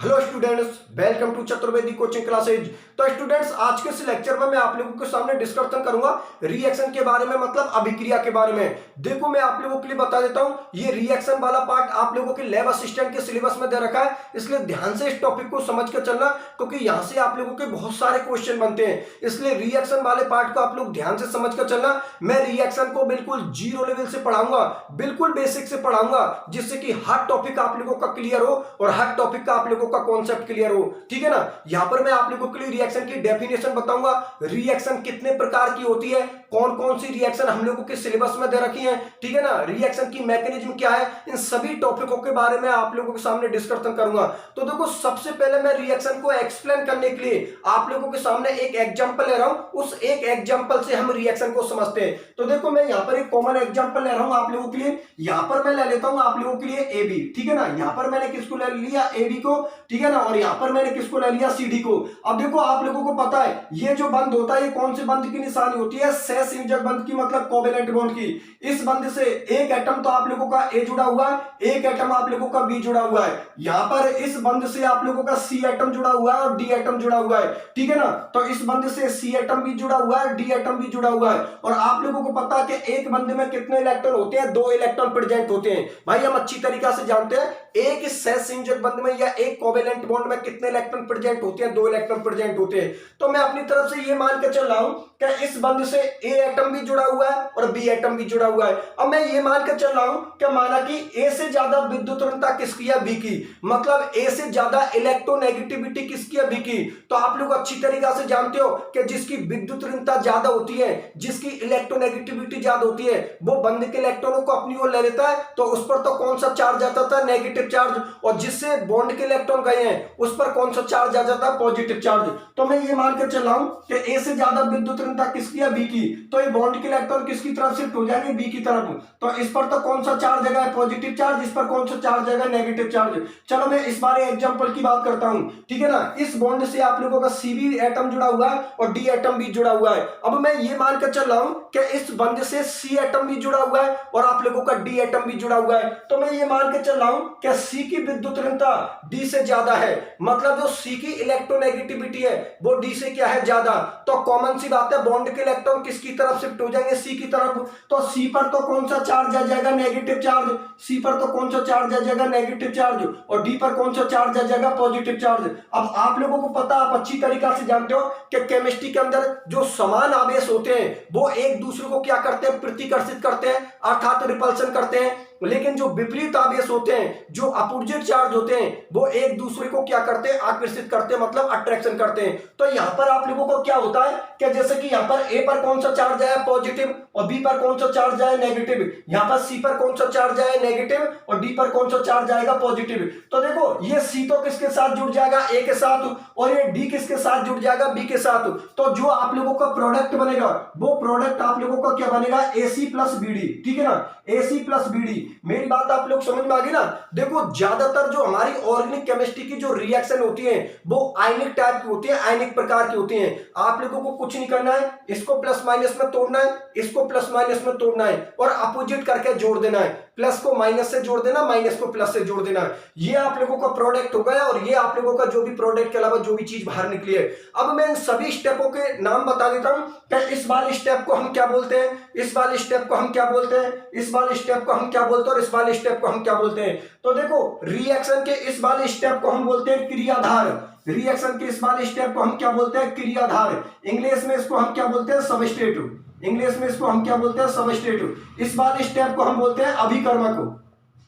Hello students, welcome to Chaturvedi coaching classes. तो students, आज के इस लेक्चर में मैं आप लोगों के सामने डिस्कशन करूंगा रिएक्शन के बारे में, मतलब अभिक्रिया के बारे में। देखो, मैं आप लोगों के लिए बता देता हूं, ये रिएक्शन वाला पार्ट आप लोगों के लैब असिस्टेंट के सिलेबस में दे रखा है, इसलिए ध्यान से इस टॉपिक को समझ कर चलना, क्योंकि यहां से आप लोगों के बहुत सारे क्वेश्चन बनते हैं। इसलिए रिएक्शन वाले पार्ट को आप लोग ध्यान से समझ कर चलना। मैं रिएक्शन को बिल्कुल जीरो लेवल से पढ़ाऊंगा, बिल्कुल बेसिक से पढ़ाऊंगा, जिससे कि हर टॉपिक आप लोगों का क्लियर हो और हर टॉपिक का आप लोगों का कॉन्सेप्ट क्लियर हो। ठीक है ना। यहां पर मैं आप लोगों के लिए रिएक्शन की डेफिनेशन बताऊंगा, रिएक्शन कितने प्रकार की होती है, कौन कौन सी रिएक्शन हम लोगों के सिलेबस में दे रखी है। ठीक है ना। रिएक्शन की मैकेनिज्म क्या है, इन सभी टॉपिकों के बारे में आप लोगों के सामने डिस्कशन करूंगा। तो देखो, सबसे पहले मैं रिएक्शन को एक्सप्लेन करने के लिए आप लोगों के सामने एक एग्जांपल ले रहा हूं, उस एक एग्जांपल से हम रिएक्शन को समझते हैं। तो देखो, मैं यहां पर एक कॉमन एग्जांपल ले रहा हूं आप लोगों के लिए। यहां पर मैं ले लेता हूं आप लोगों के लिए ए बी। ठीक है ना। यहां पर मैंने किसको ले लिया, ए बी को। ठीक है ना। और यहां पर मैंने किसको ले लिया, सी डी को। अब देखो, आप लोगों को पता है ये जो बंद होता है, ये कौन से बंद की निशानी होती है, सहसंयोजक बंद की, मतलब कोवेलेंट बॉन्ड की। इस बंद से एक एटम तो आप लोगों का ए जुड़ा हुआ है, एक एटम आप लोगों का बी जुड़ा हुआ है। यहां पर इस बंद से आप लोगों का सी एटम जुड़ा हुआ है और डी एटम जुड़ा हुआ है। ठीक है ना। तो इस बंद से सी एटम भी जुड़ा हुआ है, डी एटम भी जुड़ा हुआ है। और आप लोगों को पता है कि एक बंद में कितने इलेक्ट्रॉन होते हैं, 2 इलेक्ट्रॉन प्रेजेंट होते हैं। भाई, हम अच्छी तरीके से जानते हैं एक सहसंयोजक बंद में या एक कोवेलेंट बॉन्ड में कितने इलेक्ट्रॉन प्रेजेंट होते हैं, 2 इलेक्ट्रॉन प्रेजेंट होते हैं। तो मैं अपनी तरफ से ये मान के चल रहा हूं कि इस बंद से ए एटम भी जुड़ा हुआ है और बी एटम भी जुड़ा हुआ है। अब मैं ये मान के चल रहा हूं कि माना कि ए से ज्यादा विद्युत ऋणता किसकी है, बी की, मतलब ए से ज्यादा इलेक्ट्रोनेगेटिविटी किसकी है, बी की। तो आप लोग अच्छी तरीके से जानते हो कि जिसकी विद्युत ऋणता ज्यादा होती है, जिसकी इलेक्ट्रोनेगेटिविटी ज्यादा होती है, वो बंद के इलेक्ट्रॉनों को अपनी ओर ले लेता है। तो उस पर तो कौन सा चार्ज आता था, नेगेटिव चार्ज। और जिससे बॉन्ड के इलेक्ट्रॉन गए हैं उस पर कौन सा चार्ज आ जाता है, पॉजिटिव चार्ज। तो मैं ये मानकर चल रहा हूं कि ए से ज्यादा विद्युत ऋणता किसकी है, बी की। तो ये बॉन्ड के इलेक्ट्रॉन किसकी तरफ शिफ्ट हो जाएंगे, बी की तरफ। तो इस पर तो कौन सा चार्ज आएगा, पॉजिटिव चार्ज। इस पर कौन सा चार्ज आएगा, नेगेटिव चार्ज। चलो मैं इस बार एग्जांपल की बात करता हूं। ठीक है ना। इस बॉन्ड से आप लोगों का सी भी एटम जुड़ा हुआ है और डी एटम भी जुड़ा हुआ है। अब मैं ये मानकर चल रहा हूं कि इस बंद से सी एटम भी जुड़ा हुआ है और आप लोगों का डी एटम भी जुड़ा हुआ है। तो मैं ये मान के चल रहा हूं कि सी की विद्युत ऋणता डी से ज्यादा है, मतलब जो सी की इलेक्ट्रोनेगेटिविटी है वो डी से क्या है, ज्यादा। तो कॉमन सी बात है, बॉन्ड के इलेक्ट्रॉन किसकी तरफ शिफ्ट हो जाएंगे, सी की तरफ। तो सी पर तो कौन सा चार्ज आ जाएगा, नेगेटिव चार्ज। सी पर तो कौन सा चार्ज आ जाएगा, नेगेटिव चार्ज। और डी पर कौन सा चार्ज आ जाएगा, पॉजिटिव चार्ज। अब आप लोगों को पता, आप अच्छी तरीके से जानते हो कि केमिस्ट्री के अंदर जो समान आवेश होते हैं वो एक दूसरे को क्या करते हैं, प्रतिकर्षित करते हैं, अर्थात रिपल्सन करते हैं। लेकिन जो विपरीत आवेश होते हैं, जो अपोजिट चार्ज होते हैं, वो एक दूसरे को क्या करते हैं, आकर्षित करते हैं, मतलब अट्रैक्शन करते हैं। तो यहां पर आप लोगों को क्या होता है कि जैसे कि यहां पर ए पर कौन सा चार्ज आया, पॉजिटिव, और बी पर कौन सा चार्ज आया, नेगेटिव। यहां पर सी पर कौन सा चार्ज आया, नेगेटिव, और डी पर कौन सा चार्ज आएगा, पॉजिटिव। तो देखो, ये सी तो किसके साथ जुड़ जाएगा, ए के साथ, और ये डी किसके साथ जुड़ जाएगा, बी के साथ। तो जो आप लोगों का प्रोडक्ट बनेगा, वो प्रोडक्ट आप लोगों का क्या बनेगा, एसी प्लस बीडी। ठीक है ना। AC plus BD. मेरी बात आप लोग समझ में आ गई ना। देखो, ज्यादातर जो हमारी ऑर्गेनिक केमिस्ट्री की जो रिएक्शन होती है वो आयनिक टाइप की होती है, आयनिक प्रकार की होती है। आप लोगों को कुछ नहीं करना है, इसको प्लस माइनस में तोड़ना है, इसको प्लस माइनस में तोड़ना है और अपोजिट करके जोड़ देना है। प्लस को माइनस से जोड़ देना, माइनस को प्लस से जोड़ देना है। ये आप लोगों का प्रोडक्ट हो गया, और ये आप लोगों का जो भी प्रोडक्ट के अलावा जो भी चीज बाहर निकली है। अब मैं इन सभी स्टेपों के नाम बता देता हूं कि इस वाले स्टेप को हम क्या बोलते हैं, इस वाले स्टेप को हम क्या बोलते हैं, इस वाले स्टेप को हम क्या बोलते हैं, और इस वाले स्टेप को हम क्या बोलते हैं। तो देखो, रिएक्शन के इस वाले स्टेप को हम बोलते हैं क्रियाधार। रिएक्शन के इस वाले स्टेप को हम क्या बोलते हैं, क्रियाधार। इंग्लिश में इसको हम क्या बोलते हैं, सबस्ट्रेट। इंग्लिश में इसको हम क्या बोलते हैं, सबस्ट्रेट। इस वाले स्टेप को हम बोलते हैं अभिकर्मक।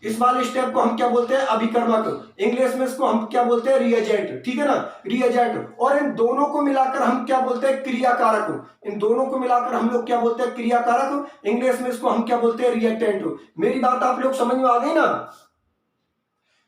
इस वाले स्टेप को हम क्या बोलते हैं, अभिकर्मक। इंग्लिश में इसको हम क्या बोलते हैं, रिएजेंट। ठीक है ना, रिएजेंट। और इन दोनों को मिलाकर हम क्या बोलते हैं, क्रियाकारक। इन दोनों को मिलाकर हम लोग क्या बोलते हैं, क्रियाकारक। इंग्लिश में इसको हम क्या बोलते हैं, रिएक्टेंट। मेरी बात आप लोग समझ में आ गई ना।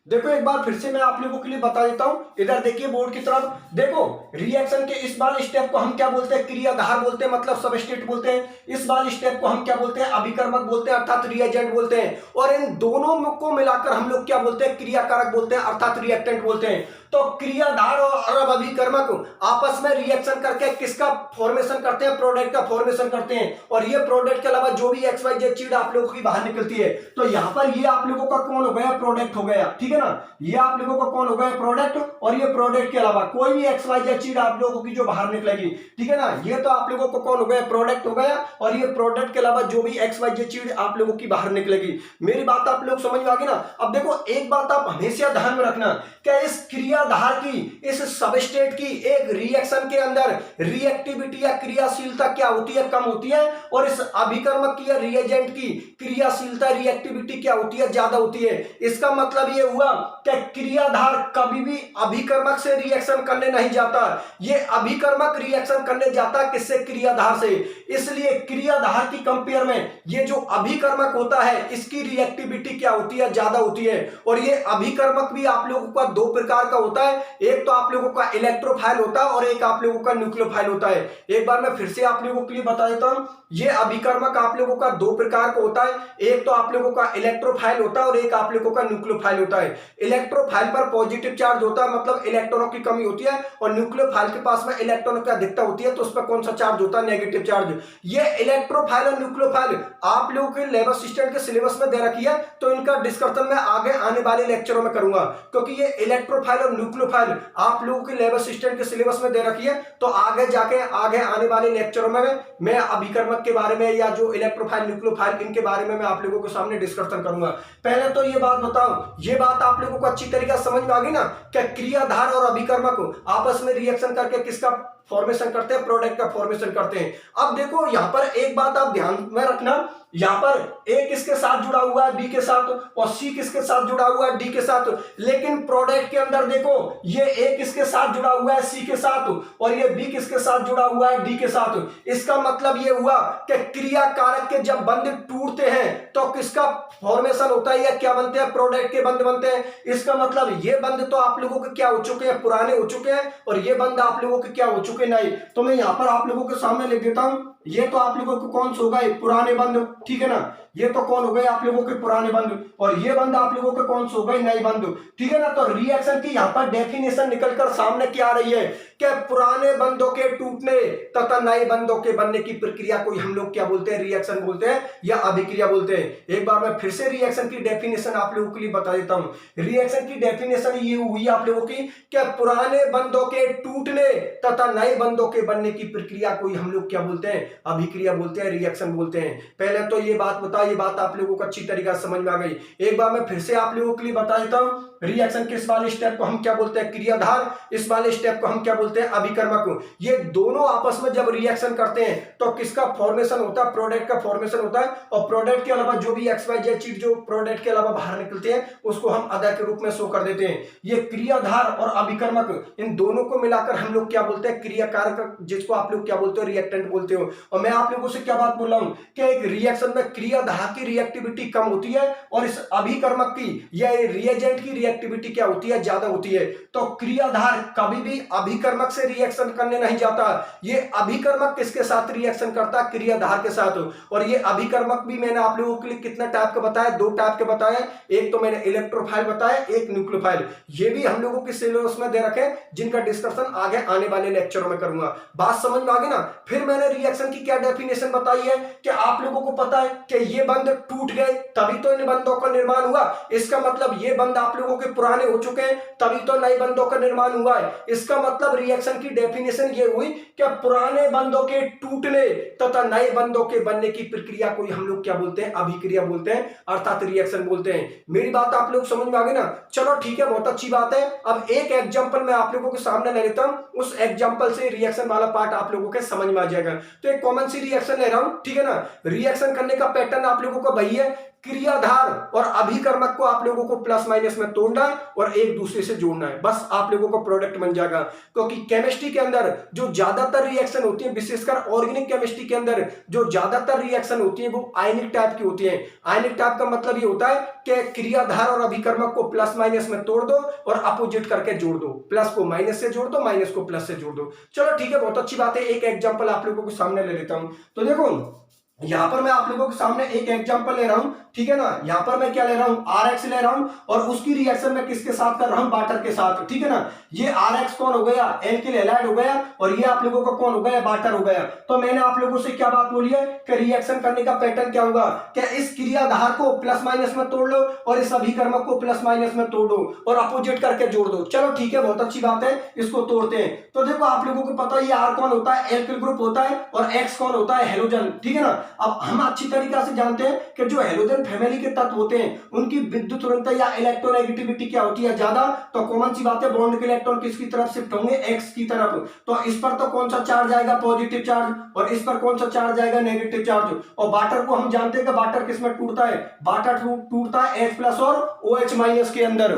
देखो, एक बार फिर से मैं आप लोगों के लिए बता देता हूं। इधर देखिए बोर्ड की तरफ। देखो, रिएक्शन के इस वाले स्टेप को हम क्या बोलते हैं, क्रियाधार बोलते हैं, मतलब सबस्ट्रेट बोलते हैं। इस वाले स्टेप को हम क्या बोलते हैं, अभिकर्मक बोलते हैं, अर्थात रिएजेंट बोलते हैं। और इन दोनों को मिलाकर हम लोग क्या बोलते हैं, क्रियाकारक बोलते हैं, अर्थात रिएक्टेंट बोलते हैं। तो क्रियाधार और अब अभिकर्मक आपस में रिएक्शन करके किसका फॉर्मेशन करते हैं, प्रोडक्ट का फॉर्मेशन करते हैं। और ये प्रोडक्ट के अलावा जो भी एक्स वाई जेड चीज आप लोगों की बाहर निकलती है, तो यहाँ पर ये आप लोगों का कौन हो गया, प्रोडक्ट हो गया, ठीक है ना। ये आप लोगों का कौन हो गया, प्रोडक्ट। और ये प्रोडक्ट के अलावा कोई भी एक्स वाई जेड चीज आप लोगों की जो बाहर निकलेगी, ठीक है ना, ये तो आप लोगों को कौन हो गया, प्रोडक्ट हो गया। और ये प्रोडक्ट के अलावा जो भी एक्स वाई जेड चीज आप लोगों की बाहर निकलेगी। मेरी बात आप लोग समझ में आ गई ना। अब देखो एक बात आप हमेशा ध्यान में रखना, क्या इस क्रियाधार की, इस सबस्ट्रेट की एक रिएक्शन के अंदर रिएक्टिविटी या क्रियाशीलता क्या होती है, कम होती है। और इस अभिकर्मक की या रिएजेंट की क्रियाशीलता, रिएक्टिविटी क्या होती है, ज्यादा होती है। इसका मतलब ये हुआ कि क्रियाधार कभी भी अभिकर्मक से रिएक्शन करने नहीं जाता, ये अभिकर्मक रिएक्शन करने जाता किससे, क्रियाधार से। इसलिए क्रियाधार की कंपेयर में ये जो अभिकर्मक होता है इसकी रिएक्टिविटी क्या होती है, ज्यादा होती है। और ये अभिकर्मक भी आप लोगों का दो प्रकार का होता है, एक तो आप लोगों का इलेक्ट्रोफाइल होता है और एक आप लोगों का न्यूक्लियोफाइल होता है। एक बार मैं फिर से आप लोगों के लिए बता देता हूं, ये अभिकर्मक आप लोगों का दो प्रकार का होता है, एक तो आप लोगों का इलेक्ट्रोफाइल होता है और एक आप लोगों का न्यूक्लियोफाइल होता है। इलेक्ट्रोफाइल पर पॉजिटिव चार्ज होता है, मतलब इलेक्ट्रॉनों की कमी होती है, और न्यूक्लियोफाइल के पास में इलेक्ट्रॉनों की अधिकता होती है, तो उस पर कौन सा चार्ज होता है, नेगेटिव चार्ज। ये इलेक्ट्रोफाइल और न्यूक्लियोफाइल आप लोगों के लेवल असिस्टेंट के सिलेबस में दे रखी है, तो इनका डिस्कशन मैं आगे आने वाले लेक्चरों में करूंगा, क्योंकि ये इलेक्ट्रोफाइल और न्यूक्लियोफाइल आप लोगों के लेवल असिस्टेंट के सिलेबस में दे रखी है। तो आगे जाके आगे आने वाले लेक्चरों में मैं अभिकर्मक के बारे में या जो इलेक्ट्रोफाइल न्यूक्लियोफाइल इनके बारे में मैं आप लोगों के सामने डिस्कशन करूंगा। पहले तो ये बात बताओ, ये बात आप लोगों को अच्छी तरीके से समझ में आ गई ना, क्या क्रियाधार और अभिकर्मक आपस में रिएक्शन करके किसका फॉर्मेशन करते हैं, प्रोडक्ट का फॉर्मेशन करते हैं। अब देखो यहां पर एक बात आप ध्यान में रखना, यहां पर ए किसके साथ जुड़ा हुआ है, बी के साथ, और सी किसके साथ जुड़ा हुआ है, डी के साथ। लेकिन प्रोडक्ट के अंदर देखो ये ए किसके साथ जुड़ा हुआ है, सी के साथ, और ये बी किसके साथ जुड़ा हुआ है, डी के साथ। इसका मतलब ये हुआ कि क्रिया कारक के जब बंध टूटते हैं तो किसका फॉर्मेशन होता है, या क्या बनते हैं, प्रोडक्ट के बंध बनते हैं। इसका मतलब ये बंध तो आप लोगों के क्या हो चुके हैं, पुराने हो चुके हैं, और ये बंध आप लोगों के क्या हो चुके नहीं। तो मैं यहां पर आप लोगों के सामने लिख देता हूं, ये तो आप लोगों को कौन से हो गए, पुराने बंध, ठीक है ना। ये तो कौन हो गए आप लोगों के पुराने बंध, और ये बंध आप लोगों के कौन से हो गए, नए बंध, ठीक है ना। तो रिएक्शन की यहाँ पर डेफिनेशन निकलकर सामने क्या आ रही है कि पुराने बंधों के टूटने तथा नए बंधों के बनने की प्रक्रिया को हम लोग क्या बोलते हैं, रिएक्शन बोलते हैं या अभिक्रिया बोलते हैं। एक बार मैं फिर से रिएक्शन की डेफिनेशन आप लोगों के लिए बता देता हूं। रिएक्शन की डेफिनेशन ये हुई आप लोगों की, क्या पुराने बंधों के टूटने तथा नए बंधों के बनने की प्रक्रिया को हम लोग क्या बोलते हैं, अभिक्रिया बोलते हैं, रिएक्शन बोलते हैं। पहले तो ये बात बता, ये बात आप लोगों को अच्छी तरीके से समझ में आ गई। एक बार मैं फिर से आप लोगों के लिए बता देता हूं, रिएक्शन के इस वाले स्टेप को हम क्या बोलते हैं, क्रियाधार, इस वाले स्टेप को हम क्या बोलते हैं, अभिकर्मक। ये दोनों आपस में जब रिएक्शन करते हैं तो किसका फॉर्मेशन होता है, प्रोडक्ट का फॉर्मेशन होता है। और प्रोडक्ट के अलावा जो भी एक्स वाई जेड चीज जो प्रोडक्ट के अलावा बाहर निकलते हैं उसको हम अदर के रूप में शो कर देते हैं। ये क्रियाधार और अभिकर्मक, इन दोनों को मिलाकर हम लोग क्या बोलते हैं, क्रियाकारक, जिसको आप लोग क्या बोलते हो, रिएक्टेंट बोलते हो। और मैं आप लोगों से क्या बात बोल रहा हूं कि एक रिएक्शन में क्रियाधार की रिएक्टिविटी कम होती है और इस अभिकर्मक की या रिएजेंट की रिएक्टिविटी क्या होती है, ज्यादा होती है। तो क्रियाधार कभी भी अभिकर्मक से रिएक्शन करने नहीं जाता, ये अभिकर्मक किसके साथ रिएक्शन करता है, क्रियाधार के साथ। और ये अभिकर्मक भी मैंने आप लोगों के लिए कितना टाइप का बताया, दो टाइप के बताए, एक तो मैंने इलेक्ट्रोफाइल बताया, एक न्यूक्लियोफाइल। ये भी हम लोगों के सिलेबस में दे रखे, जिनका डिस्कशन आगे आने वाले लेक्चरों में करूंगा। बात समझ में आ गई ना। फिर मैंने रिएक्शन की क्या डेफिनेशन बताई है कि आप लोगों को पता है कि ये बंध टूट गए तभी तो इन बंधों का निर्माण हुआ। इसका मतलब ये बंध आप लोगों के पुराने हो चुके हैं तभी तो नए बंधों का निर्माण हुआ है। इसका मतलब रिएक्शन की डेफिनेशन ये हुई कि पुराने बंधों के टूटने तथा नए बंधों के बनने की प्रक्रिया को हम लोग क्या बोलते हैं, अभिक्रिया बोलते हैं, अर्थात रिएक्शन बोलते हैं। मेरी बात आप लोग समझ में आ गई ना। चलो ठीक है, बहुत अच्छी बात है। अब एक एग्जांपल मैं आप लोगों के सामने ले लेता हूं, उस एग्जांपल से रिएक्शन वाला पार्ट आप लोगों के समझ में आ जाएगा। तो एक कॉमन सी रिएक्शन ले रहा हूं, ठीक है ना। रिएक्शन करने का पैटर्न आप लोगों को वही है, क्रियाधार और अभिकर्मक को आप लोगों को प्लस माइनस में तोड़ना है और एक दूसरे से जोड़ना है, बस आप लोगों को प्रोडक्ट बन जाएगा। क्योंकि केमिस्ट्री के अंदर जो ज्यादातर रिएक्शन होती है, विशेषकर ऑर्गेनिक केमिस्ट्री के अंदर जो ज्यादातर रिएक्शन होती है वो आयनिक टाइप की होती है। आयनिक टाइप का मतलब ये होता है कि क्रियाधार और अभिकर्मक को प्लस माइनस में तोड़ दो और अपोजिट करके जोड़ दो, प्लस को माइनस से जोड़ दो, माइनस को प्लस से जोड़ दो। चलो ठीक है, बहुत अच्छी बात है। एक एग्जाम्पल आप लोगों को सामने ले लेता हूं। तो देखो यहां पर मैं आप लोगों के सामने एक एग्जांपल ले रहा हूं, ठीक है ना। यहां पर मैं क्या ले रहा हूं, RX ले रहा हूं और उसकी रिएक्शन मैं किसके साथ कर रहा हूं, वाटर के साथ, ठीक है ना। ये RX कौन हो गया, एल्किल हैलाइड हो गया और ये आप लोगों का कौन हो गया, वाटर हो गया। तो मैंने आप लोगों से क्या बात बोली है कि रिएक्शन करने का पैटर्न क्या होगा, क्या इस क्रियाधार को प्लस माइनस में तोड़ लो और इस अभिकर्मक को प्लस माइनस में तोड़ दो और अपोजिट करके जोड़ दो। चलो ठीक है, बहुत अच्छी बात है, इसको तोड़ते हैं। तो देखो आप लोगों को पता है ये R कौन होता है, एल्किल ग्रुप होता है और X कौन होता है, हेलोजन, ठीक है ना। अब हम अच्छी तरीके से जानते हैं कि जो हेलोजन फैमिली के तत्व होते हैं उनकी विद्युत ऋणता या इलेक्ट्रोनेगेटिविटी क्या होती है, ज्यादा। तो कॉमन सी बात है, बॉन्ड के इलेक्ट्रॉन किसकी तरफ शिफ्ट होंगे, एक्स की तरफ। तो इस पर तो कौन सा चार्ज आएगा, पॉजिटिव चार्ज, और इस पर कौन सा चार्ज आएगा, नेगेटिव चार्ज। और वाटर को हम जानते हैं कि वाटर किसमें टूटता है, वाटर टूटता है H प्लस और OH माइनस के अंदर।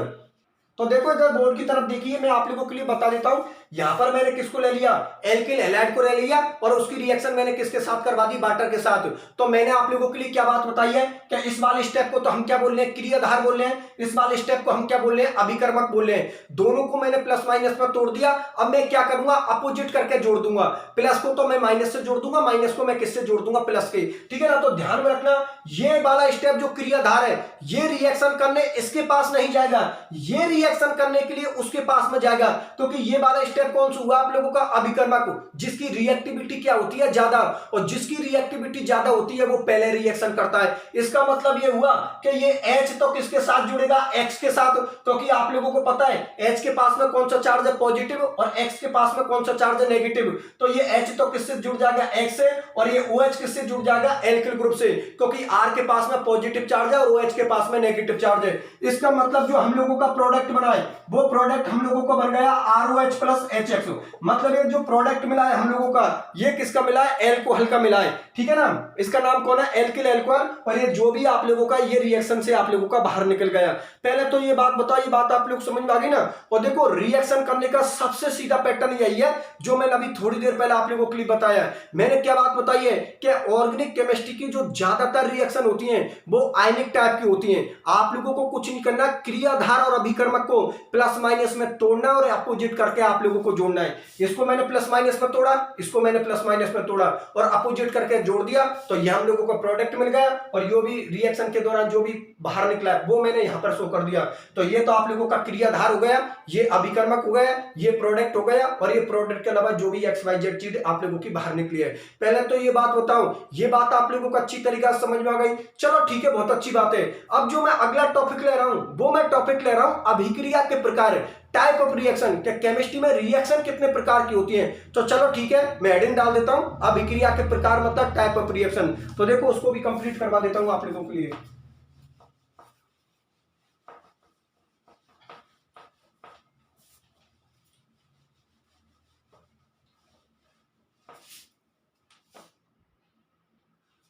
तो देखो इधर बोर्ड की तरफ देखिए, मैं आप लोगों के लिए बता देता हूं। यहां पर मैंने किसको ले लिया, एल्किल हैलाइड को ले लिया और उसकी रिएक्शन मैंने किसके साथ करवा दी, वाटर के साथ। तो मैंने आप लोगों के लिए क्या बात बताई है कि इस वाले स्टेप को तो हम क्या बोल रहे हैं, क्रियाधार बोल रहे हैं, इस वाले स्टेप को हम क्या बोल रहे हैं, अभिकर्मक बोल रहे हैं। दोनों को मैंने प्लस माइनस में तोड़ दिया। अब मैं क्या करूंगा, अपोजिट करके जोड़ दूंगा। प्लस को तो मैं माइनस से जोड़ दूंगा, माइनस को मैं किससे जोड़ दूंगा, प्लस के, ठीक है ना। तो ध्यान में रखना, ये वाला स्टेप जो क्रियाधार है ये रिएक्शन करने इसके पास नहीं जाएगा, ये रिएक्शन करने के लिए उसके पास में जाएगा। क्योंकि ये वाला स्टेप कौन सा हुआ आप लोगों का, अभिकर्मक, जिसकी रिएक्टिविटी क्या होती है, ज्यादा, और जिसकी रिएक्टिविटी ज्यादा होती है वो पहले रिएक्शन करता है। इसका मतलब ये हुआ कि ये H तो किसके साथ जुड़ेगा, X के साथ। क्योंकि आप लोगों को पता है H के पास में कौन सा चार्ज है, पॉजिटिव, और X के पास में कौन सा चार्ज है, नेगेटिव। तो ये H तो किससे जुड़ जाएगा, X से, और ये OH किससे जुड़ जाएगा, एल्किल ग्रुप से। क्योंकि R के पास में पॉजिटिव चार्ज है और OH के पास में नेगेटिव चार्ज है। इसका मतलब जो हम लोगों का प्रोडक्ट बना है वो प्रोडक्ट हम लोगों को बन गया ROH प्लस HX। मतलब ये जो प्रोडक्ट मिला है हम लोगों का, ये किसका मिला है, एल्कोहल का मिला है, ठीक है ना। इसका नाम कौन है, एल्किल अल्कोहल। और ये जो भी आप लोगों का ये रिएक्शन से आप लोगों का बाहर निकल गया। पहले तो ये बात बताओ, ये बात आप लोग समझ में आ गई ना। और देखो रिएक्शन करने का सबसे सीधा पैटर्न यही है जो मैंने अभी थोड़ी देर पहले आप लोगों के लिए बताया है। मैंने क्या बात बताई है कि ऑर्गेनिक केमिस्ट्री की जो ज्यादातर रिएक्शन होती हैं वो आयनिक टाइप की होती हैं। आप लोगों को कुछ नहीं करना, क्रियाधार और अभिकर्मक को प्लस माइनस में तोड़ना और अपोजिट करके आप लोगों को जोड़ना है। इसको मैंने प्लस माइनस में तोड़ा, इसको मैंने प्लस माइनस में तोड़ा और अपोजिट करके जोड़ दिया, तो ये हम लोगों को प्रोडक्ट मिल गया। और जो भी रिएक्शन के दौरान जो भी बाहर निकला है वो मैंने यहां पर शो कर दिया। तो ये तो आप लोगों का क्रियाधार हो गया, ये अभिकर्मक हो गया, ये प्रोडक्ट हो गया, और ये प्रोडक्ट के अलावा जो भी XYZ चीज आप लोगों की बाहर निकली है। पहले तो ये बात बताऊं, ये बात आप लोगों को अच्छी तरीके से समझ में आ गई। चलो ठीक है, बहुत अच्छी बात है। अब जो मैं अगला टॉपिक ले रहा हूं वो मैं टॉपिक ले रहा हूं अभिक्रिया के प्रकार, टाइप ऑफ रिएक्शन। क्या केमिस्ट्री में रिएक्शन कितने प्रकार की होती है। तो चलो ठीक है, मैं हेडिंग डाल देता हूं, अभिक्रिया के प्रकार मतलब टाइप ऑफ रिएक्शन। तो देखो उसको भी कंप्लीट करवा देता हूं आप लोगों के लिए।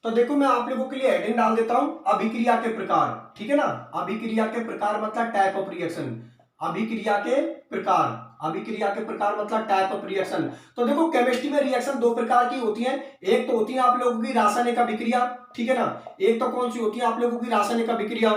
तो देखो मैं आप लोगों के लिए हेडिंग डाल देता हूं, अभिक्रिया के प्रकार, ठीक है ना। अभिक्रिया के प्रकार मतलब टाइप ऑफ रिएक्शन, अभिक्रिया के प्रकार, अभिक्रिया के प्रकार मतलब टाइप ऑफ रिएक्शन। तो देखो केमिस्ट्री में रिएक्शन दो प्रकार की होती हैं। एक तो होती है आप लोगों की रासायनिक अभिक्रिया, ठीक है ना। एक तो कौन सी होती है आप लोगों की रासायनिक अभिक्रिया,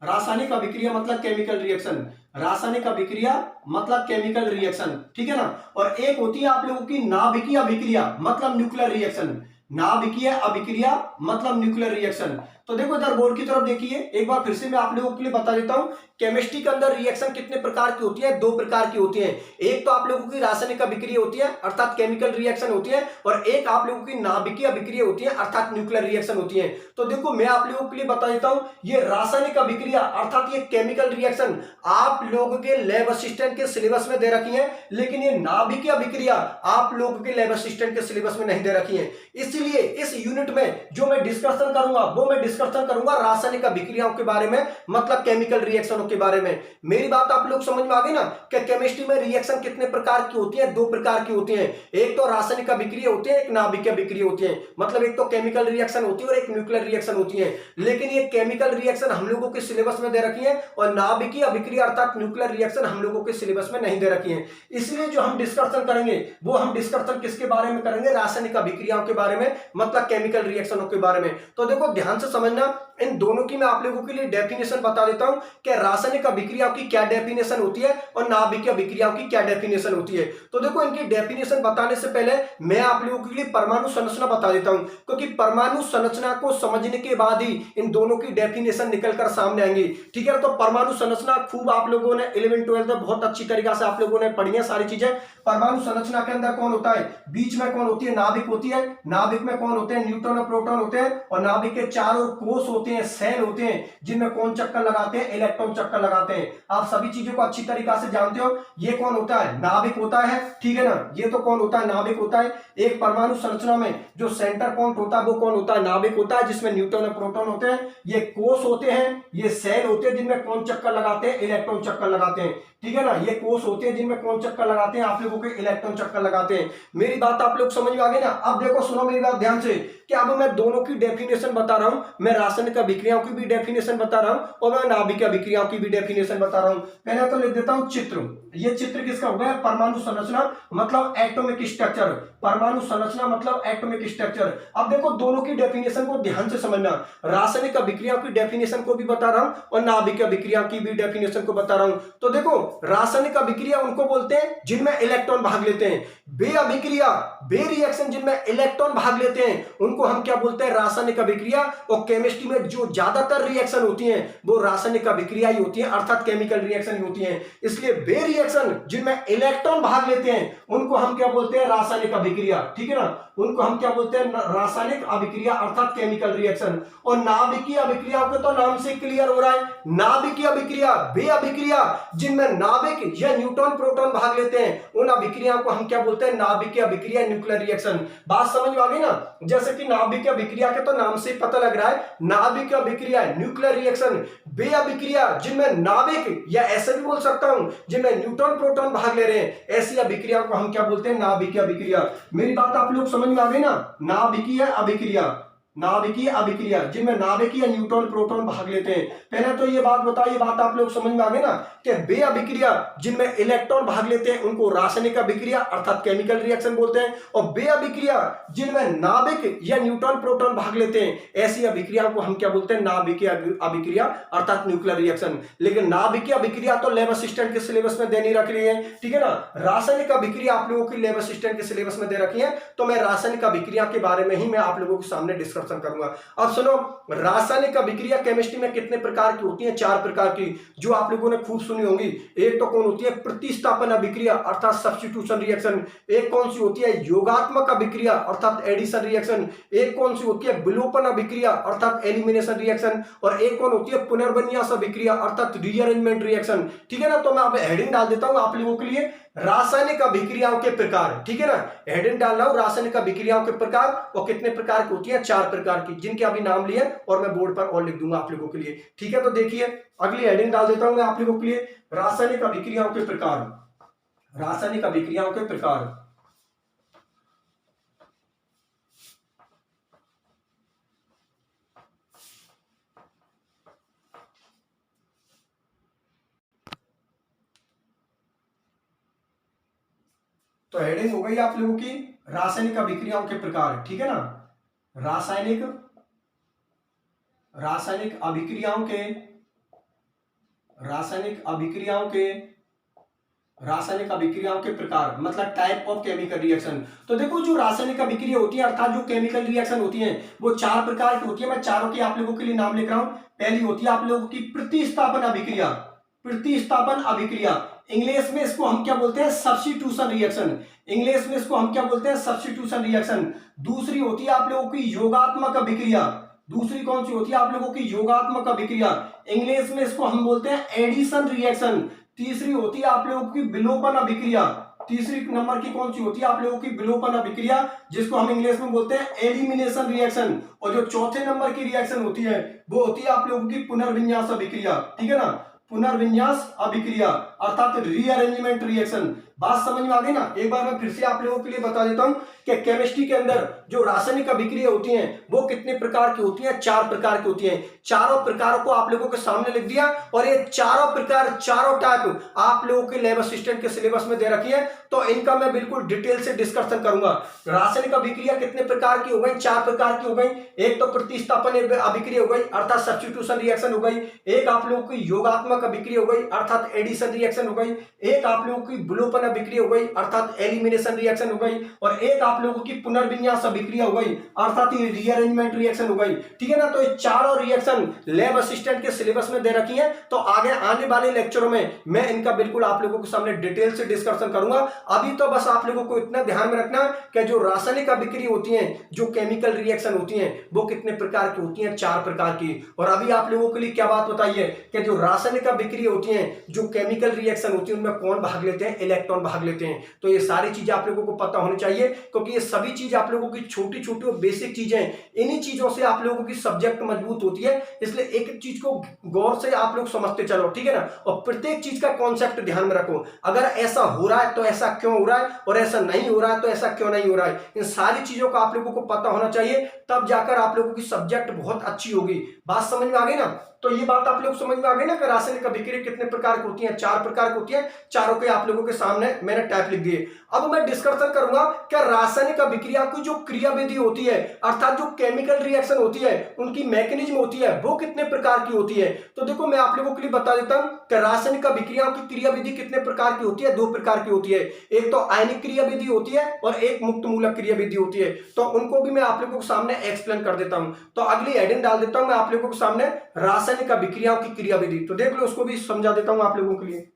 रासायनिक अभिक्रिया मतलब केमिकल रिएक्शन, रासायनिक अभिक्रिया मतलब केमिकल रिएक्शन, ठीक है ना। और एक होती है आप लोगों की नाभिकीय अभिक्रिया मतलब न्यूक्लियर रिएक्शन, नाभिकीय अभिक्रिया मतलब न्यूक्लियर रिएक्शन। तो देखो इधर बोर्ड की तरफ देखिए, एक बार फिर से मैं आप लोगों के लिए बता देता हूं, केमिस्ट्री के अंदर रिएक्शन कितने प्रकार की होती है, दो प्रकार की होती है। एक तो आप लोगों की रासायनिक अभिक्रिया होती है अर्थात केमिकल रिएक्शन होती है, और एक आप लोगों की नाभिकीय अभिक्रिया होती है अर्थात न्यूक्लियर रिएक्शन होती है। तो देखो मैं आप लोगों के लिए बता देता हूं, ये रासायनिक अभिक्रिया अर्थात ये केमिकल रिएक्शन आप लोगों के लैब असिस्टेंट के सिलेबस में दे रखी है, लेकिन ये नाभिकीय अभिक्रिया आप लोगों के लैब असिस्टेंट के सिलेबस में नहीं दे रखी है। इसलिए इस यूनिट में जो मैं डिस्कशन करूंगा वो मैं डिस्कशन करूंगा रासायनिक अभिक्रियाओं के बारे में मतलब केमिकल रिएक्शनों के बारे में। मेरी बात आप लोग समझ में आ गई ना कि केमिस्ट्री में रिएक्शन कितने प्रकार की होती है, दो प्रकार की होती है। एक तो रासायनिक अभिक्रिया होती है, एक नाभिकीय अभिक्रिया होती है। मतलब एक तो केमिकल रिएक्शन होती है और एक न्यूक्लियर रिएक्शन होती है। लेकिन ये केमिकल रिएक्शन हम लोगों के सिलेबस में दे रखी है और नाभिकीय अभिक्रिया अर्थात न्यूक्लियर रिएक्शन हम लोगों के सिलेबस में नहीं दे रखी है। इसलिए जो हम डिस्कशन करेंगे वो हम डिस्कशन किसके बारे में करेंगे, रासायनिक अभिक्रियाओं के बारे में मतलब केमिकल रिएक्शनों के बारे में। तो देखो ध्यान से समझना, इन दोनों की मैं आप लोगों के लिए डेफिनेशन बता देता हूं कि रासायनिक अभिक्रियाओं की क्या डेफिनेशन होती है और नाभिकीय अभिक्रियाओं की क्या डेफिनेशन होती है। तो देखो, इनकी डेफिनेशन बताने से पहले मैं आप लोगों के लिए परमाणु संरचना बता देता हूं, क्योंकि परमाणु संरचना को समझने के बाद ही इन दोनों की डेफिनेशन निकलकर सामने आएंगी। ठीक है, तो परमाणु संरचना खूब आप लोगों ने 11 12 में बहुत अच्छी तरीके से आप लोगों ने पढ़ी है सारी चीजें। परमाणु संरचना के अंदर कौन होता है, बीच में कौन होती है, नाभिक होती है। नाभिक में कौन होते हैं, न्यूट्रॉन और प्रोटॉन होते हैं। और नाभिक के चारों कोष होते हैं, सेल होते हैं, जिनमें कौन चक्कर लगाते हैं, इलेक्ट्रॉन चक्कर लगाते हैं। आप सभी चीजों को अच्छी तरीके से जानते हो। ये कौन होता है, नाभिक होता है। ठीक है ना, ये तो कौन होता है, नाभिक होता है। एक परमाणु संरचना में जो सेंटर पॉइंट होता है वो कौन होता है, नाभिक होता है, जिसमें न्यूट्रॉन और प्रोटॉन होते हैं। ये कोष होते हैं, ये सेल होते हैं, जिनमें कौन चक्कर लगाते हैं, इलेक्ट्रॉन चक्कर लगाते हैं। ठीक है ना, ये कोष होते हैं जिनमें कौन चक्कर लगाते हैं, आप लोगों के इलेक्ट्रॉन चक्कर लगाते हैं। मेरी बात आप लोग समझ में आ गई ना। अब देखो, सुनो मेरी बात ध्यान से कि अब मैं दोनों की डेफिनेशन बता रहा हूं। मैं रासायनिक अभिक्रियाओं की भी डेफिनेशन बता रहा हूं और मैं नाभिकीय अभिक्रियाओं की भी डेफिनेशन बता रहा हूं। पहले तो लिख देता हूं चित्र। ये चित्र किसका हो गया, परमाणु संरचना मतलब एटॉमिक स्ट्रक्चर। परमाणु संरचना मतलब एटॉमिक स्ट्रक्चर। अब देखो, दोनों की डेफिनेशन को ध्यान से समझना। रासायनिक अभिक्रियाओं की डेफिनेशन को भी बता रहा हूं और नाभिकीय अभिक्रियाओं की भी डेफिनेशन को बता रहा हूं। तो देखो, रासायनिक अभिक्रिया उनको बोलते हैं जिनमें इलेक्ट्रॉन भाग लेते हैं। बे अभिक्रिया, बे रिएक्शन जिनमें इलेक्ट्रॉन भाग लेते हैं, उनको हम क्या बोलते हैं, रासायनिक अभिक्रिया। और केमिस्ट्री में जो ज्यादातर रिएक्शन होती हैं वो रासायनिक अभिक्रिया ही होती है, अर्थात केमिकल रिएक्शन ही होती हैं। इसलिए बे रिएक्शन जिनमें इलेक्ट्रॉन भाग लेते हैं उनको हम क्या बोलते हैं, रासायनिक अभिक्रिया। ठीक है ना, उनको हम क्या बोलते हैं, रासायनिक अभिक्रिया अर्थात केमिकल रिएक्शन। और नाभिकीय अभिक्रियाओं के तो नाम से क्लियर हो रहा है। नाभिकीय अभिक्रिया, वे अभिक्रिया जिनमें नाभिक या न्यूट्रॉन प्रोटॉन भाग लेते हैं, उन अभिक्रियाओं को हम क्या बोलते हैं, नाभिकीय अभिक्रिया, न्यूक्लियर रिएक्शन। बात समझ में आ गई ना। जैसे कि नाभिकीय अभिक्रिया के तो नाम से पता लग रहा है, नाभिकीय अभिक्रिया, न्यूक्लियर रिएक्शन। वे अभिक्रिया जिनमें नाभिक, या ऐसे भी बोल सकता हूं जिनमें न्यूट्रॉन प्रोटॉन भाग ले रहे हैं, ऐसी अभिक्रिया को हम क्या बोलते हैं, नाभिकीय अभिक्रिया। मेरी बात आप लोग समझ में आ गई ना। नाभिकीय अभिक्रिया, नाभिकीय अभिक्रिया जिनमें नाभिक या न्यूट्रॉन प्रोटॉन भाग लेते हैं। पहले तो ये बात बताइए, बात आप लोग समझ में आ गई ना कि बे अभिक्रिया जिनमें इलेक्ट्रॉन भाग लेते हैं उनको रासायनिक अभिक्रिया अर्थात केमिकल रिएक्शन बोलते हैं। और बे अभिक्रिया जिनमें नाभिक या न्यूट्रॉन प्रोटॉन भाग लेते हैं, ऐसी अभिक्रियाओं को हम क्या बोलते हैं, नाभिकीय अभिक्रिया अर्थात न्यूक्लियर रिएक्शन। लेकिन नाभिकीय अभिक्रिया तो लैब असिस्टेंट के सिलेबस में देनी रख रही है। ठीक है ना, रासायनिक अभिक्रिया आप लोगों की लैब असिस्टेंट के सिलेबस में दे रखी है। तो मैं रासायनिक अभिक्रिया के बारे में ही मैं आप लोगों के सामने डिस्कशन करूंगा। अब सुनो, रासायनिक अभिक्रिया केमिस्ट्री में कितने प्रकार की होती है, 4 प्रकार की, जो आप लोगों ने खूब सुनी होंगी। एक तो कौन होती है, प्रतिस्थापन अभिक्रिया अर्थात सब्स्टिट्यूशन रिएक्शन। एक कौन सी होती है, योगात्मक अभिक्रिया अर्थात एडिशन रिएक्शन। एक कौन सी होती है, विलोपन अभिक्रिया अर्थात एलिमिनेशन रिएक्शन। और एक कौन होती है, पुनर्विन्यास अभिक्रिया अर्थात रीअरेंजमेंट रिएक्शन। ठीक है ना, तो मैं अब हेडिंग डाल देता हूं आप लोगों के लिए, रासायनिक अभिक्रियाओं के प्रकार। ठीक है ना, हेडिंग डाल रहा हूं, रासायनिक अभिक्रियाओं के प्रकार। और कितने प्रकार की होती है, 4 प्रकार की, जिनके अभी नाम लिए और मैं बोर्ड पर और लिख दूंगा आप लोगों के लिए। ठीक है, तो देखिए अगली हेडिंग डाल देता हूं मैं आप लोगों के लिए, रासायनिक अभिक्रियाओं के प्रकार। रासायनिक अभिक्रियाओं के प्रकार। तो हेडिंग हो गई आप लोगों की रासायनिक अभिक्रियाओं के प्रकार। ठीक है ना, रासायनिक अभिक्रियाओं के रासायनिक अभिक्रियाओं के प्रकार मतलब टाइप ऑफ केमिकल रिएक्शन। तो देखो, जो रासायनिक अभिक्रिया होती है अर्थात जो केमिकल रिएक्शन होती है वो 4 प्रकार की होती है। मैं चारों के आप लोगों के लिए नाम लिख रहा हूं। पहली होती है आप लोगों की प्रतिस्थापन अभिक्रिया। प्रतिस्थापन अभिक्रिया, इंग्लिश में इसको हम क्या बोलते हैं, सब्स्टिट्यूशन रिएक्शन। इंग्लिश में इसको हम क्या बोलते हैं, सब्स्टिट्यूशन रिएक्शन। दूसरी होती है आप लोगों की योगात्मक अभिक्रिया। दूसरी कौन सी होती है आप लोगों की, योगात्मक अभिक्रिया। इंग्लिश में इसको हम बोलते हैं एडिशन रिएक्शन। तीसरी होती है आप लोगों की विलोपन अभिक्रिया। तीसरी नंबर की कौन सी होती है आप लोगों की, विलोपन अभिक्रिया, जिसको हम इंग्लिश में बोलते हैं एलिमिनेशन रिएक्शन। और जो चौथे नंबर की रिएक्शन होती है वो होती है आप लोगों की पुनर्विन्यास अभिक्रिया। ठीक है ना, पुनर्विन्यास अभिक्रिया अर्थात रीअरेंजमेंट रिएक्शन। बात समझ में आ गई ना। एक बार मैं फिर से आप लोगों के लिए बता देता हूं कि केमिस्ट्री के अंदर जो रासायनिक अभिक्रिया होती हैं वो कितने प्रकार की होती हैं, 4 प्रकार की होती हैं। चारों प्रकारों को आप लोगों के सामने लिख दिया और ये चारों प्रकार, चारों टाइप आप लोगों के लैब असिस्टेंट के सिलेबस में दे रखी है, तो इनका मैं बिल्कुल डिटेल से डिस्कशन करूंगा। रासायनिक अभिक्रिया कितने प्रकार की हो गई, 4 प्रकार की हो गई। एक तो प्रतिस्थापन अभिक्रिया हो गई अर्थात सब्स्टिट्यूशन रिएक्शन हो गई। एक आप लोगों की योगात्मक अभिक्रिया हो गई अर्थात एडिशन रिएक्शन हो गई। एक आप लोगों की विलोपन अभिक्रिया हो गई अर्थात एलिमिनेशन रिएक्शन हो गई। और एक आप लोगों की पुनर्विन्यास अभिक्रिया हो गई अर्थात ये रीअरेंजमेंट रिएक्शन हो गई। ठीक है ना। तो ये चारों रिएक्शन लैब असिस्टेंट के सिलेबस में दे रखी है, तो आगे आने वाले लेक्चरों में मैं इनका बिल्कुल आप लोगों के सामने डिटेल से डिस्कशन करूंगा। अभी तो बस आप लोगों को इतना ध्यान में रखना कि जो रासायनिक अभिक्रिया होती हैं, जो केमिकल रिएक्शन होती हैं, वो कितने प्रकार की होती हैं, 4 प्रकार की। और अभी आप लोगों के लिए क्या बात बताइए कि जो रासायनिक अभिक्रिया होती हैं, जो केमिकल रिएक्शन होती है, उनमें कौन भाग लेते हैं, इलेक्ट्रॉन भाग लेते हैं। तो ये सारी चीजें आप लोगों को पता होनी चाहिए, क्योंकि ये सभी चीज आप लोगों की छोटी छोटी और बेसिक चीजें हैं। इन्हीं चीजों से आप लोगों की सब्जेक्ट मजबूत होती है, इसलिए एक एक चीज को गौर से आप लोग समझते चलो। ठीक है ना। और प्रत्येक चीज का कॉन्सेप्ट ध्यान में रखो। अगर ऐसा हो रहा है तो ऐसा क्यों हो रहा है, और ऐसा नहीं हो रहा है तो ऐसा क्यों नहीं हो रहा है। इन सारी चीजों का आप लोगों को पता होना चाहिए, तब जाकर आप लोगों की सब्जेक्ट बहुत अच्छी होगी। बात समझ में आ गई ना। तो ये बात आप लोग समझ में आ गई ना कि रासायनिक अभिक्रिया कितने प्रकार की होती हैं, 4 प्रकार की होती हैं। चारों के आप लोगों के सामने मैंने टाइप लिख दिए। अब मैं डिस्कशन करूंगा कि रासायनिक अभिक्रिया की जो क्रियाविधि होती है अर्थात जो केमिकल रिएक्शन होती है, उनकी मैकेनिज्म होती है, वो कितने प्रकार की होती है। तो देखो मैं आप लोगों के लिए बता देता हूं कि रासायनिक अभिक्रियाओं की क्रियाविधि कितने प्रकार की होती है। 2 प्रकार की होती है। एक तो आयनिक क्रियाविधि होती है और एक मुक्त मूलक क्रियाविधि होती है। तो उनको भी मैं आप लोगों के सामने एक्सप्लेन कर देता हूं। तो अगली हेडिंग डाल देता हूं मैं आप लोगों के सामने, रासायनिक अभिक्रियाओं की क्रियाविधि। तो देख लो, उसको भी समझा देता हूं आप लोगों के लिए।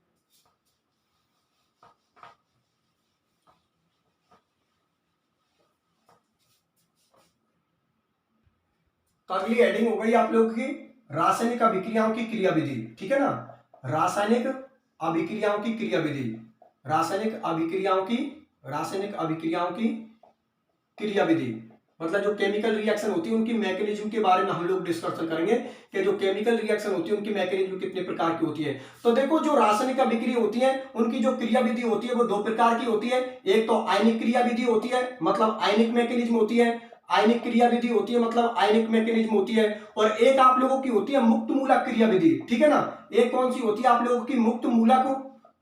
अगली हेडिंग हो गई आप लोगों की रासायनिक अभिक्रियाओं की क्रियाविधि। ठीक है ना। रासायनिक अभिक्रियाओं की क्रियाविधि, रासायनिक अभिक्रियाओं की क्रियाविधि मतलब जो केमिकल रिएक्शन होती है उनकी मैकेनिज्म के बारे में हम लोग डिस्कशन करेंगे कि जो केमिकल रिएक्शन होती है उनकी मैकेनिज्म कितने प्रकार की होती है। तो देखो, जो रासायनिक अभिक्रिया होती है उनकी जो क्रियाविधि होती है वो 2 प्रकार की होती है। एक तो आयनिक क्रियाविधि होती है, मतलब आयनिक मैकेनिज्म होती है। आयनिक क्रियाविधि होती है मतलब आयनिक मैकेनिज्म होती है। और एक आप लोगों की होती है मुक्त मूलक क्रियाविधि। ठीक है ना। एक कौन सी होती है आप लोगों की,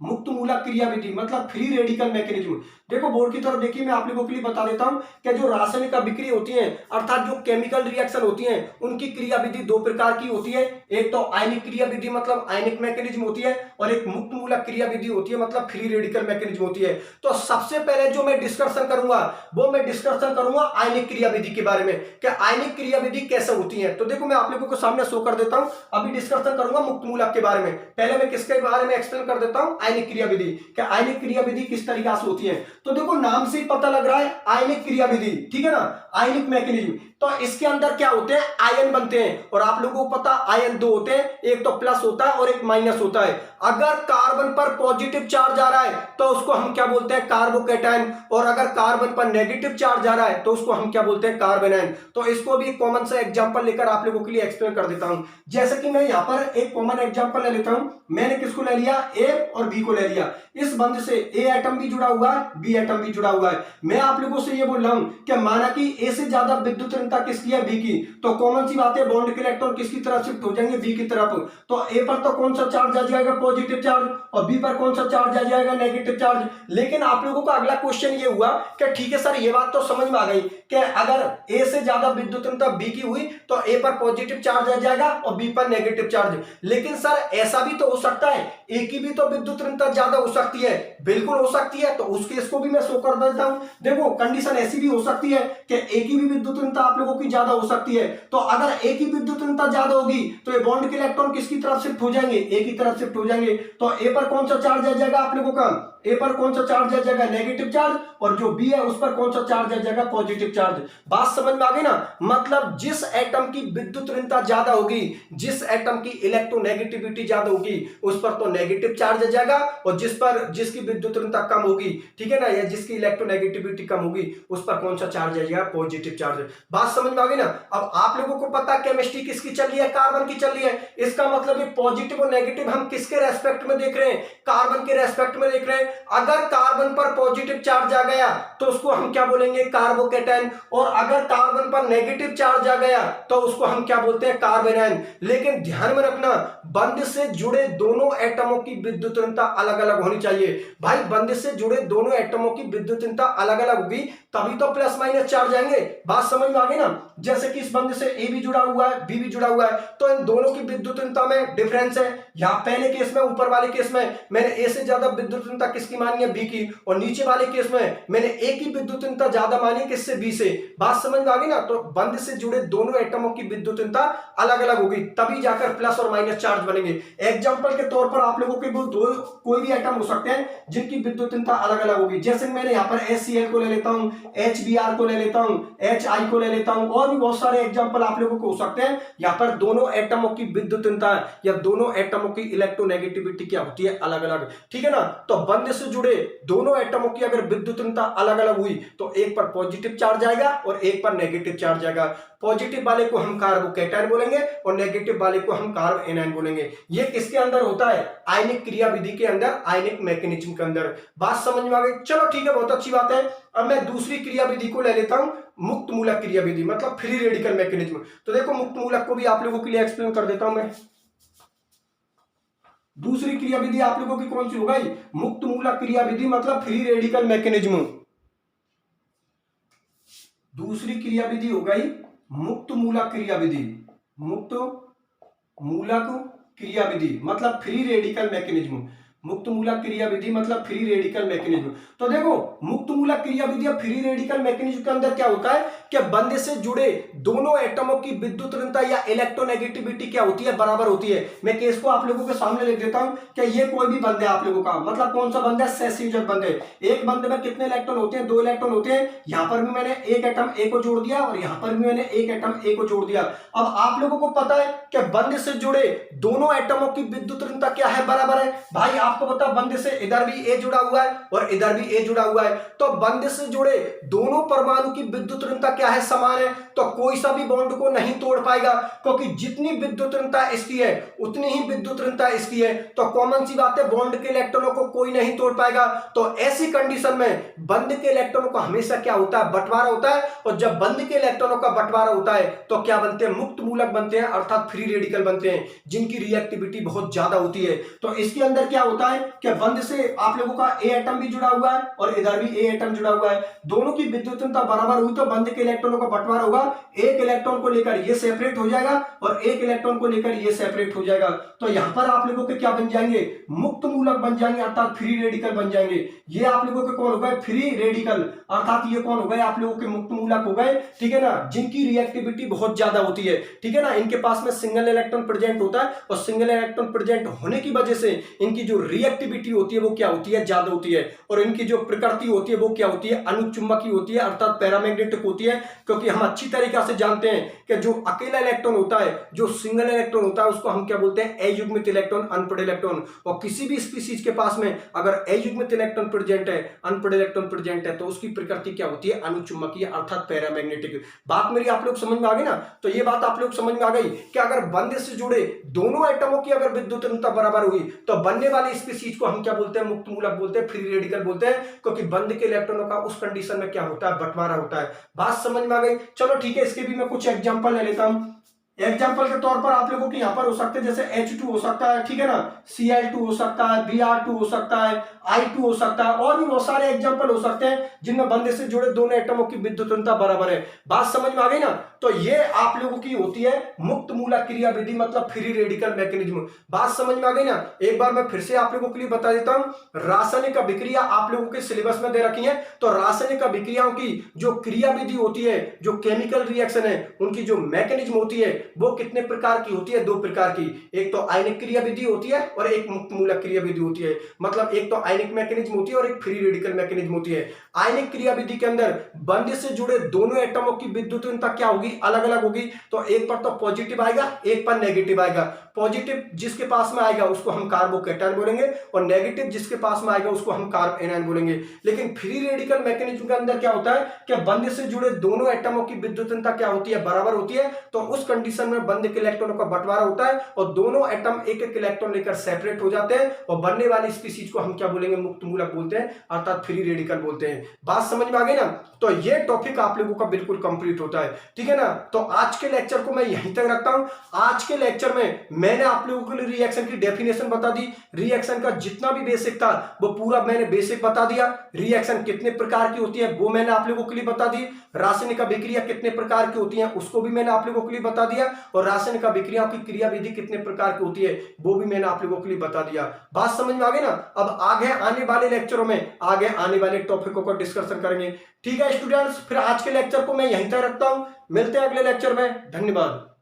मुक्त मूलक क्रियाविधि मतलब फ्री रेडिकल मैकेनिज्म। देखो बोर्ड की तरफ देखिए, मैं आप लोगों के लिए बता देता हूं कि जो रासायनिक अभिक्रिया होती है अर्थात जो केमिकल रिएक्शन होती है उनकी क्रियाविधि 2 प्रकार की होती है। एक तो आयनिक क्रियाविधि मतलब आयनिक मैकेनिज्म होती है, और एक मुक्त मूलक क्रियाविधि होती है मतलब फ्री रेडिकल मैकेनिज्म होती है। तो सबसे पहले जो मैं डिस्कशन करूंगा वो मैं डिस्कशन करूंगा आयनिक क्रियाविधि के बारे में कि आयनिक क्रियाविधि कैसे होती है। तो देखो मैं आप लोगों को सामने शो कर देता हूं। अभी डिस्कशन करूंगा मुक्त मूलक के बारे में। पहले मैं किसके बारे में एक्सप्लेन कर देता हूं, आयनिक क्रियाविधि। क्या आयनिक क्रियाविधि किस तरीके से होती है। तो देखो नाम से ही पता लग रहा है आयनिक क्रियाविधि। ठीक है ना। आयनिक मैकेनिज्म, तो इसके अंदर क्या होते हैं, आयन बनते हैं। और आप लोगों को पता आयन 2 होते हैं, एक तो प्लस होता है और एक माइनस होता है। अगर कार्बन पर पॉजिटिव चार्ज आ रहा है तो उसको हम क्या बोलते हैं, कार्बोकैटायन। और अगर कार्बन पर नेगेटिव चार्ज आ रहा है तो उसको हम क्या बोलते हैं, कार्बोनायन। तो इसको भी कॉमन सा एग्जांपल लेकर आप लोगों के लिए एक्सप्लेन कर देता हूं। जैसे कि मैं यहां पर एक कॉमन एग्जांपल ले लेता हूं। मैंने किसको ले लिया, ए और बी को ले लिया। इस बंध से ए एटम भी जुड़ा हुआ है, बी एटम भी जुड़ा हुआ है। मैं आप लोगों से ये बोल रहा हूं कि माना कि ए से ज्यादा विद्युत ऋणता किसकी है, बी की। तो कॉमन सी बात है, बॉन्ड के इलेक्ट्रॉन किसकी तरफ शिफ्ट हो जाएंगे, बी की तरफ। तो ए पर तो कौन सा चार्ज आ जाएगा, पॉजिटिव चार्ज, और बी पर कौन सा चार्ज आ जाएगा, नेगेटिव चार्ज। लेकिन आप लोगों का अगला क्वेश्चन ये हुआ कि ठीक है सर, ये बात तो समझ में आ गई कि अगर ए से ज्यादा विद्युत ऋणता बी की हुई तो ए पर पॉजिटिव चार्ज आ जाएगा और बी पर नेगेटिव चार्ज। लेकिन सर ऐसा भी तो हो सकता है, ए की भी तो विद्युत ऋणता ज्यादा हो सकती है। बिल्कुल हो सकती है। तो उस केस को भी मैं शो कर देता हूं। देखो कंडीशन ऐसी भी हो सकती है कि ए की भी विद्युत ऋणता आप लोगों की ज्यादा हो सकती है। तो अगर ए की विद्युत ऋणता ज्यादा होगी तो ये बॉन्ड के इलेक्ट्रॉन किसकी तरफ शिफ्ट हो जाएंगे, ए की तरफ शिफ्ट हो जाएंगे। तो ए पर कौन सा चार्ज आ जाएगा आप लोगों का, ए पर कौन सा चार्ज आ जाएगा, नेगेटिव चार्ज। और जो बी है उस पर कौन सा चार्ज आ जाएगा, पॉजिटिव चार्ज। बात समझ में आ गई ना। मतलब जिस एटम की विद्युत ऋणता ज्यादा होगी, जिस एटम की इलेक्ट्रोनेगेटिविटी ज्यादा होगी, उस पर तो नेगेटिव चार्ज आ जाएगा। और जिसकी विद्युत ऋणता कम होगी, ठीक है ना, या जिसकी इलेक्ट्रोनेगेटिविटी कम होगी, उस पर कौन सा चार्ज आ जाएगा, पॉजिटिव चार्ज। बात बात समझ में आ गई ना। अब आप लोगों को पता केमिस्ट्री किसकी चल रही है, कार्बन की चल रही है। इसका मतलब ये पॉजिटिव और नेगेटिव हम किसके रेस्पेक्ट में देख रहे हैं, कार्बन के रेस्पेक्ट में देख रहे हैं। अगर कार्बन पर पॉजिटिव चार्ज आ गया तो उसको हम क्या बोलेंगे, कार्बोकेटायन, और अगर कार्बन पर नेगेटिव चार्ज आ गया तो उसको हम क्या बोलते हैं, कार्बोनाइन। लेकिन ध्यान में रखना, बंध से जुड़े दोनों एटमों की विद्युतता अलग अलग होनी चाहिए। भाई बंध से जुड़े दोनों एटमों की विद्युतता अलग अलग होगी तभी तो प्लस माइनस चार्ज आएंगे। बात समझ में आ गई ना। जैसे कि इस बंध से ए भी जुड़ा हुआ है, बी भी जुड़ा हुआ है, तो इन दोनों की विद्युतता में डिफरेंस है। यहां पहले केस में, ऊपर वाले केस में मैंने ए से ज्यादा विद्युतता किसकी मानी है, बी की, और नीचे वाले केस में मैंने ए की विद्युतता ज्यादा मानी किससे, बी से। बात समझ में आ गई ना। तो बंध से जुड़े दोनों एटमों की विद्युतता अलग अलग होगी तभी जाकर प्लस और माइनस चार्ज बनेंगे। एग्जांपल के तौर पर आप लोगों के दो कोई भी एटम हो सकते हैं जिनकी विद्युतता अलग अलग होगी। जैसे मैंने यहाँ पर HCl को ले लेता हूं, HBr को ले लेता हूं, HI को ले लेता हूं, और भी बहुत सारे एग्जांपल आप लोगों को हो सकते हैं। यहाँ पर दोनों एटमों की विद्युतता या दोनों एटमों की इलेक्ट्रोनेगेटिविटी क्या होती है, अलग अलग, ठीक है ना। तो बंध से जुड़े दोनों एटमों की अगर विद्युतता अलग अलग हुई तो एक पर पॉजिटिव चार्ज आएगा और एक पर नेगेटिव चार्ज आएगा। पॉजिटिव वाले को हम कार्बोकेटायन बोलेंगे और नेगेटिव वाले को हम कार्बोएनायन बोलेंगे। ये किसके अंदर होता है, आयनिक क्रियाविधि के अंदर, आयनिक मैकेनिज्म के अंदर। बात समझ में आ गई। चलो ठीक है, बहुत अच्छी बात है। अब मैं दूसरी क्रियाविधि को ले लेता हूं, मुक्त मूलक क्रियाविधि, मतलब फ्री रेडिकल मैकेनिज्म। तो देखो मुक्त मूलक को भी आप लोगों के लिए एक्सप्लेन कर देता हूं मैं। दूसरी क्रियाविधि आप लोगों की कौन सी हो गई, मुक्त मूलक क्रियाविधि, मतलब फ्री रेडिकल मैकेनिज्म। दूसरी क्रियाविधि हो गई मुक्त मूलक क्रियाविधि, मुक्त मूलक क्रियाविधि मतलब फ्री रेडिकल मैकेनिज्म। मुक्त मूलक क्रियाविधि मतलब फ्री रेडिकल मैकेनिज्म। तो देखो मुक्त मूलक क्रियाविधि या फ्री रेडिकल मैकेनिज्म के अंदर क्या होता है कि बंध से जुड़े दोनों एटमों की विद्युतता या इलेक्ट्रोनेगेटिविटी क्या होती है, बराबर होती है। मैं केस को आप लोगों के सामने लिख देता हूं कि ये कोई भी बंध है आप लोगों का, मतलब कौन सा बंध है, सेसियोजक बंध है। एक बंध में कितने इलेक्ट्रॉन होते हैं, 2 इलेक्ट्रॉन होते हैं। यहां पर भी मैंने एक एटम ए को जोड़ दिया और यहां पर भी मैंने एक एटम ए को जोड़ दिया। अब आप लोगों को पता है कि बंध से जुड़े दोनों एटमों की विद्युतता क्या है, बराबर है। भाई आपको पता बंध से इधर भी ए जुड़ा हुआ है और इधर भी ए जुड़ा हुआ है, तो बंध से जुड़े दोनों परमाणु की विद्युतता क्या है, समान है। तो कोई सा भी बॉन्ड को नहीं तोड़ पाएगा, क्योंकि जितनी विद्युतता इसकी है उतनी ही विद्युतता इसकी है। तो कॉमन सी बात है, बॉन्ड के इलेक्ट्रॉनों को कोई नहीं तोड़ पाएगा। तो ऐसी कंडीशन में बंध के इलेक्ट्रॉनों का हमेशा क्या होता है, बंटवारा होता है। और जब बंध के इलेक्ट्रॉनों का बंटवारा होता है तो क्या बनते हैं, मुक्त मूलक बनते हैं, अर्थात फ्री रेडिकल बनते हैं, जिनकी रिएक्टिविटी बहुत ज्यादा होती है। तो इसके अंदर क्या होता है कि बंध से आप लोगों का ए एटम भी जुड़ा हुआ है और इधर भी ए एटम जुड़ा हुआ है। दोनों की विद्युतता बराबर हुई तो बंध के इलेक्ट्रॉनों का बंटवारा होगा। एक इलेक्ट्रॉन को लेकर ये सेपरेट हो जाएगा और एक इलेक्ट्रॉन को लेकर ये सेपरेट हो जाएगा। तो यहां पर आप लोगों के क्या बन जाएंगे, मुक्त मूलक बन जाएंगे, अर्थात फ्री रेडिकल बन जाएंगे। ये आप लोगों के कौन हो गए, फ्री रेडिकल, अर्थात ये कौन हो गए, आप लोगों के मुक्त मूलक हो गए, ठीक है ना, जिनकी रिएक्टिविटी बहुत ज्यादा होती है, ठीक है ना। इनके पास में सिंगल इलेक्ट्रॉन प्रेजेंट होता है और सिंगल इलेक्ट्रॉन प्रेजेंट होने की वजह से इनकी जो रिएक्टिविटी होती है वो क्या होती है, ज्यादा होती है। और इनकी जो प्रकृति होती है वो क्या होती है, अनुचुंबकीय होती है, अर्थात पैरामैग्नेटिक होती है। क्योंकि हम अच्छी तरीके से जानते हैं कि जो अकेला इलेक्ट्रॉन होता है, जो सिंगल इलेक्ट्रॉन होता है, उसको हम क्या बोलते हैं, अयुग्मित इलेक्ट्रॉन, अनपेड इलेक्ट्रॉन। और किसी भी स्पीसीज के पास में अगर अयुग्मित इलेक्ट्रॉन प्रेजेंट है, अनपेड इलेक्ट्रॉन प्रेजेंट है, तो उसकी प्रकृति क्या होती है, अनुचुंबकीय, अर्थात पैरामैग्नेटिक। बात मेरी आप लोग समझ में आ गई ना। तो ये बात आप लोग समझ में आ गई कि अगर बंध से जुड़े दोनों एटमों की अगर विद्युतता बराबर हुई तो बनने वाली स्पीसीज को हम क्या बोलते हैं, मुक्त मूलक बोलते हैं, फ्री रेडिकल बोलते हैं, क्योंकि बंध के इलेक्ट्रॉनों का उस कंडीशन में क्या होता है, बंटवारा होता है। बात समझ में आ गई। चलो ठीक है, इसके भी मैं कुछ एग्जांपल ले लेता हूं। एग्जाम्पल के तौर पर आप लोगों के यहाँ पर हो सकते हैं, जैसे H2 हो सकता है, ठीक है ना, Cl2 हो सकता है, Br2 हो सकता है, I2 हो सकता है, और भी बहुत सारे एग्जाम्पल हो सकते हैं जिनमें बंध से जुड़े दोनों एटमों की विद्युतता बराबर है। बात समझ में आ गई ना। तो ये आप लोगों की होती है मुक्त मूलक क्रियाविधि, मतलब फ्री रेडिकल मैकेनिज्म। बात समझ में आ गई ना। एक बार मैं फिर से आप लोगों के लिए बता देता हूं, रासायनिक अभिक्रिया आप लोगों के सिलेबस में दे रखी है। तो रासायनिक अभिक्रियाओं की जो क्रियाविधि होती है, जो केमिकल रिएक्शन है, उनकी जो मैकेनिज्म होती है, वो कितने प्रकार की होती है? दो प्रकार की। एक तो आयनिक क्रिया विधि होती है और एक मुक्त मूलक क्रिया विधि होती है। मतलब एक तो आयनिक मैकेनिज्म होती है और एक फ्री रेडिकल मैकेनिज्म होती है। आयनिक क्रिया विधि के अंदर बंध से जुड़े दोनों एटमों की विद्युतीयता क्या होगी? अलग अलग होगी। तो एक पर तो पॉजिटिव आएगा, एक पर नेगेटिव आएगा। पॉजिटिव जिसके पास में आएगा उसको हम कार्बोकैटायन बोलेंगे और नेगेटिव जिसके पास में आएगा उसको हम कार्ब एनायन बोलेंगे। लेकिन फ्री रेडिकल मैकेनिज्म के अंदर क्या होता है कि बंध से जुड़े दोनों एटमों की विद्युतीयता क्या होती है? बराबर होती है। तो उस कंडीशन में बंध के इलेक्ट्रॉनों का बंटवारा होता है और दोनों एटम एक एक इलेक्ट्रॉन लेकर सेपरेट हो जाते हैं और बनने वाली स्पीशीज को हम क्या बोलेंगे? मुक्त मूलक बोलते हैं, अर्थात फ्री रेडिकल बोलते हैं। बात समझ में आ गई ना? तो ये टॉपिक आप लोगों का बिल्कुल कंप्लीट होता है, ठीक है ना? तो आज के लेक्चर को मैं यहीं तक रखता हूं। आज के लेक्चर में मैंने आप लोगों के लिए रिएक्शन की डेफिनेशन बता दी, रिएक्शन का जितना भी बेसिक था वो पूरा मैंने बेसिक बता दिया। रिएक्शन कितने प्रकार की होती है वो मैंने आप लोगों के लिए बता दी। रासायनिक अभिक्रिया कितने प्रकार की होती है उसको भी मैंने आप लोगों के लिए बता दिया और रासायनिक अभिक्रियाओं की क्रिया विधि कितने प्रकार की होती है वो भी मैंने आप लोगों के लिए बता दिया। बात समझ में आ गई ना? अब आगे आने वाले लेक्चरों में आगे आने वाले टॉपिकों का डिस्कशन करेंगे, ठीक है स्टूडेंट्स? फिर आज के लेक्चर को मैं यहीं तक रखता हूं, मिलते हैं अगले लेक्चर में। धन्यवाद।